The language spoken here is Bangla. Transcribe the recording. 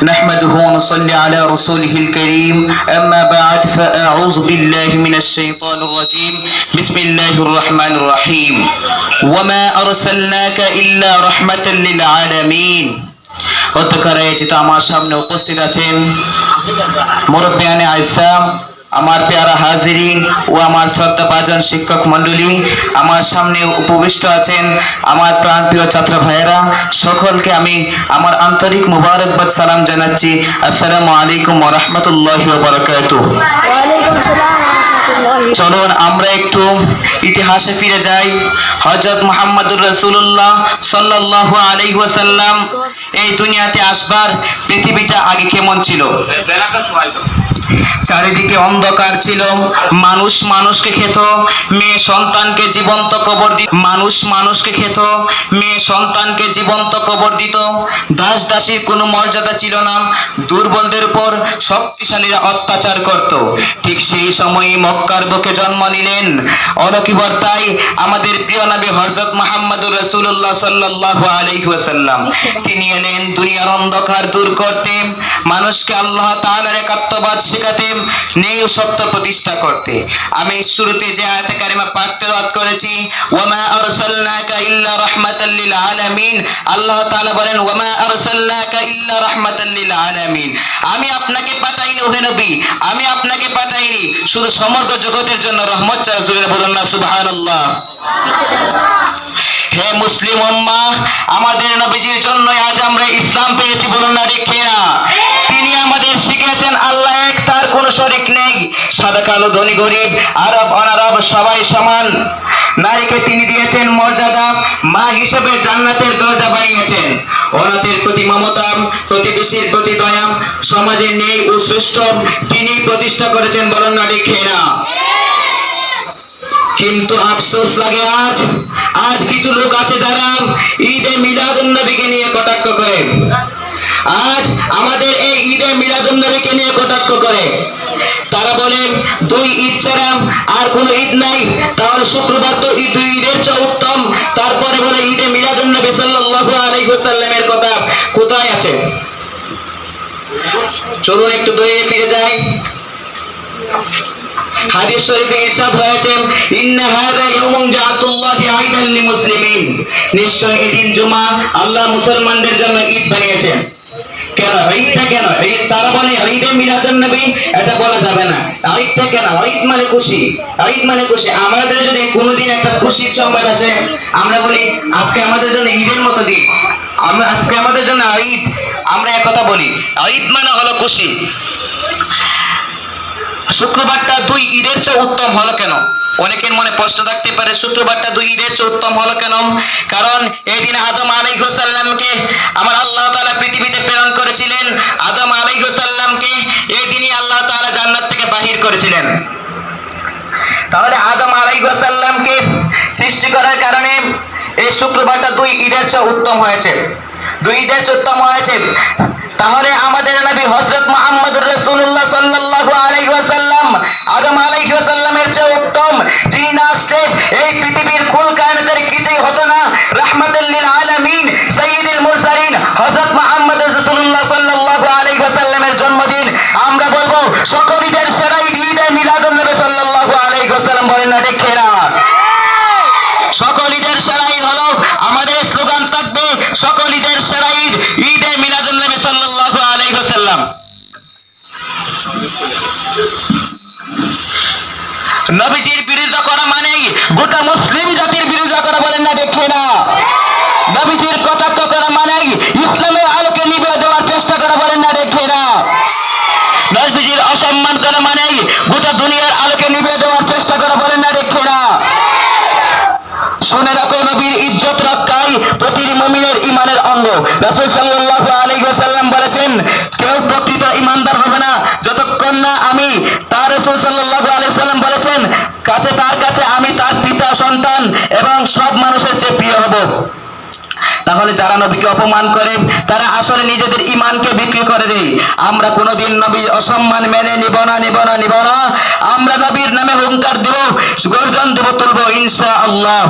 نحمده ونصلي على رسوله الكريم أما بعد فأعوذ بالله من الشيطان الرجيم بسم الله الرحمن الرحيم وما أرسلناك إلا رحمة للعالمين অধ্যক্ষরা যেটা আমার সামনে উপস্থিত আছেন মুরব্বিয়ানে আইসাম, আমার প্যারা হাজিরিন ও আমার শ্রদ্ধাভাজন শিক্ষক মণ্ডলী, আমার সামনে উপবিষ্ট আছেন আমার প্রাণপ্রিয় ছাত্র ভাইয়েরা, সকলকে আমি আমার আন্তরিক মুবারকবাদ সালাম জানাচ্ছি। আসসালামু আলাইকুম ওয়া রাহমাতুল্লাহি ওয়া বারাকাতুহু। চলুন আমরা একটু ইতিহাসে ফিরে যাই। হযরত মুহাম্মদুর রাসূলুল্লাহ সাল্লাল্লাহু আলাইহি ওয়াসাল্লাম এই দুনিয়াতে আসবার পৃথিবীটা আগে কেমন ছিল? চারিদিকে অন্ধকার ছিল, মানুষ মানুষকে খেত, মেয়ে সন্তানকে জীবন্ত কবর দিত, মানুষ মানুষকে খেত, মেয়ে সন্তানকে জীবন্ত কবর দিত, দাস দাসীর কোনো মর্যাদা ছিল না, দুর্বলদের উপর শক্তিশালীরা অত্যাচার করত। ঠিক সেই সময়ই মক্কার বুকে জন্ম নিলেন অলৌকিকতায় আমাদের প্রিয় নবী হযরত মুহাম্মদুর রাসূলুল্লাহ সাল্লাল্লাহু আলাইহি ওয়াসাল্লাম। তিনি এলেন দুনিয়ার অন্ধকার দূর করতে, মানুষকে আল্লাহ তাআলার একাত্মবাদ শেখাতে, ন্যায় ও সত্য প্রতিষ্ঠা করতে। আমি শুরুতে যে আয়াতে কারিমা পাঠ তেলাওয়াত করেছি, ওয়ামা আরসালনাকা ইল্লা রাহমাতাল লিল আলামিন, আল্লাহ তাআলা বলেন ওয়ামা আরসালনাকা ইল্লা রাহমাতাল লিল আলামিন, আমি আপনাকে পাঠাইনি ওহে নবী, আমি আপনাকে পাঠাইনি শুধু সমগ্র জগতের জন্য রহমত ছাড়া। জোরে বলুন না সুবহানাল্লাহ। হে মুসলিম উম্মাহ, আমাদের নবীজির জন্য আজ আমরা ইসলাম পেয়েছি, বলুন না ঠিক না? তিনি আমাদের শিখিয়েছেন আল্লাহ এক, তার কোনো শরীক নেই, সাদা কালো ধনী গরিব আরব অনারব সবাই সমান। নারীকে তিনি দিয়েছেন মর্যাদা, মা হিসেবে জান্নাতের দরজা বানিয়েছেন। অনাথের প্রতি মমতা, প্রতিবেশীর প্রতি দয়া, সমাজে ন্যায় ও সুষ্ঠ তিনি প্রতিষ্ঠা করেছেন, বলুন না ঠিক না? কিন্তু আফসোস লাগে আজ কিছু লোক আছে যারা ঈদে মিলাদুন নবীকে নিয়ে কটাক্ষ করে। আজ আমাদের এই ঈদে মিলাদুন নবীকে নিয়ে কটাক্ষ করে। তারা বলে দুই ঈদ ছাড়া আর কোন ঈদ নাই, তাহলে শুক্রবার তো দুই ঈদের চেয়ে উত্তম। তারপরে বলে ঈদে মিলাদুন নবী সাল্লাল্লাহু আলাইহি ওয়াসাল্লামের কথা কোথায় আছে? চলুন একটু দূরে ফিরে যাই। হাদিস শরীফে ইরশাদ হয়েছে, ইন্না হাযা ইয়াউমুন জাআতুল্লাহি ঈদান লিলমুসলিমিন, নিশ্চয় এই দিন জুমা আল্লাহ মুসলমানদের জন্য ঈদ বানিয়েছেন। কেন ঈদটা কেন? এই তারা বলে ঈদে মিলাদুন নবী, এটা বলা যাবে না। ঈদটা কেন? ঈদ মানে খুশি, ঈদ মানে খুশি। আমাদের যদি কোনোদিন একটা খুশির সংবাদ আসে, আমরা বলি আজকে আমাদের জন্য ঈদের মতো দিন, আমরা আজকে আমাদের জন্য ঈদ, আমরা এক কথা বলি। ঈদ মানে হলো খুশি। শুক্রবারটা দুই ঈদের চেয়ে উত্তম হলো কেন? অনেকের মনে প্রশ্ন থাকতে পারে, শুক্রবারটা দুই ঈদের চেয়ে উত্তম হলো কেন? কারণ এই দিন আদম আলাইহিস সালামকে আমার আল্লাহ তাআলা পৃথিবীতে প্রেরণ করেছিলেন। আদম আলাইহিস সালামকে এই দিনই আল্লাহ তাআলা জান্নাত থেকে বাহির করেছিলেন। তাহলে আদম আলাইহিস সালামকে সৃষ্টি করার কারণে এই শুক্রবারটা দুই ঈদের চেয়ে উত্তম হয়েছে, দুই ঈদের চেয়ে উত্তম হয়েছে। তাহলে আমাদের নবী হযরত মুহাম্মদুর রাসূলুল্লাহ সাল্লাল্লাহু আলাইহি ওয়াসাল্লাম আদম আলাইহিস সালামের চেয়ে উত্তম। যিনি না আসলে এই পৃথিবীর কুল কায়নাতের কিছুই হতো না। রাহমাতুল লিল আলামিন সাইয়্যিদুল মুরসালিন হযরত মুহাম্মদ রাসূলুল্লাহ সাল্লাল্লাহু আলাইহি ওয়াসাল্লামের জন্মদিন আমরা বলবো সকল ঈদের সেরা ঈদ ঈদে মিলাদুন নবী সাল্লাল্লাহু আলাইহি ওয়াসাল্লাম, বলেন না ঠিক না? সকল ঈদের সেরা ঈদ হলো আমাদের স্লোগান থাকবে, সকল ঈদের সেরা ঈদ ঈদে মিলাদুন নবী সাল্লাল্লাহু আলাইহি ওয়াসাল্লাম। নবীজির বিরোধিতা করা মানেই গোটা মুসলিম জাতির বিরোধিতা করা, বলেন না ঠিক না? নবীজির কটাক্ষ করা মানেই ইসলামের আলোকে নিভিয়ে দেওয়ার চেষ্টা করা, বলেন না ঠিক না? নবীজির অসম্মান করা মানেই গোটা দুনিয়ার আলোকে নিভিয়ে দেওয়ার চেষ্টা করা, বলেন না ঠিক না? শুনে রাখো, নবীর ইজ্জত রক্ষাই প্রতিটি মুমিনের ঈমানের অঙ্গ। রাসূল সাল্লাল্লাহু আলাইহি ওয়াসাল্লাম বলেছেন, কেউ প্রকৃত ঈমানদার হবে না যতক্ষণ না আমি, তার রাসূল সাল্লাল্লাহু আলাইহি ওয়াসাল্লাম বলেছেন, তার কাছে আমি তার পিতা, সন্তান এবং সব মানুষের চেয়ে প্রিয় হব। তাহলে যারা নবীকে অপমান করে তারা আসলে নিজেদের ঈমানকে বিক্রি করে দেয়। আমরা কোনোদিন নবীর অসম্মান মেনে নিব না। আমরা নবীর নামে হুঙ্কার দেব, গর্জন দেব, তুলব ইনশাআল্লাহ।